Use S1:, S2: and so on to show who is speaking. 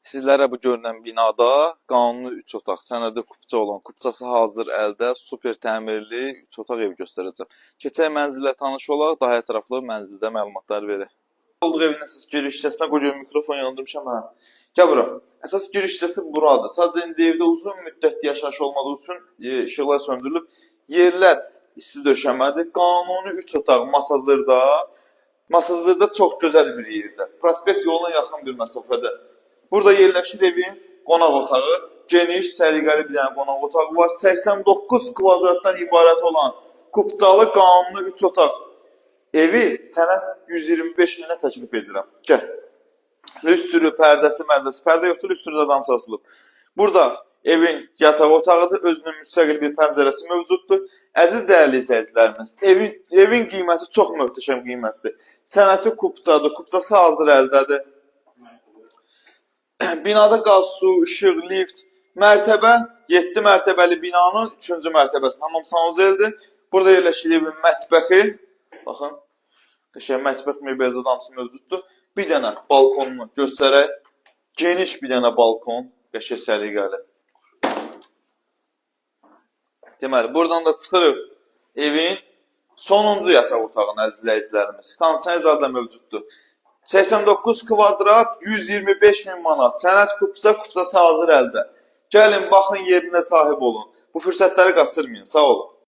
S1: Sizlərə bu görünən binada qanuni 3 otaq, sənədi kupça olan, kupçası hazır əldə, super təmirli 3 otaq ev göstərəcəm. Keçək mənzillə tanış olaq, daha ətraflı mənzildə məlumatlar verək. Olduğu evin əsas giriş hissəsinə qoyuyorum, mikrofon yandırmışam hə. Gəl bura. Əsas giriş hissəsi buradır. Sadəcə indi evdə uzun müddətli yaşayış olmadığı üçün işıqlar söndürülüb. Yerlər isti döşəmədir. Qanuni 3 otaq Masazırda. Masazırda çox gözəl bir yerdə. Prospekt yoluna yaxın bir məsafədə. Burada yerləşir evin qonaq otağı. Geniş, səliqəli bir dənə qonaq otağı var. 89 kvadratdan ibarət olan kupçalı qanuni 3 otaq evi sənə 125 minə təklif edirəm. Gəl. Üstürü, pərdəsi, pərdə yoxdur, üstürü də dam saçılıb. Burada evin yataq otağıdır, özünün müstəqil bir pəncərəsi mövcuddur. Əziz dəyərli izləyicilərimiz, evin qiyməti çox möhtəşəm qiymətdir. Sənəti kupçadır, kupçası hazır əldədir. Binada qaz, su, işıq, lift, mərtəbə, 7 mərtəbəli binanın 3-cü mərtəbəsi tamam sanuzeldir. Burada yerləşir evin mətbəxi. Baxın, mətbəx mebelzə damcısı mövcuddur. Bir dənə balkonunu göstərək. Geniş bir dənə balkon, qəşəng səliqəli. Deməli, buradan da çıxırıq evin sonuncu yataq otağına əziz izləyicilərimiz. Kondisioner zadə mövcuddur. 89 kvadrat, 125 min manat. Sənət kupçası hazır əldə. Gəlin, baxın, yerində sahib olun. Bu fürsətləri qaçırmayın. Sağ olun.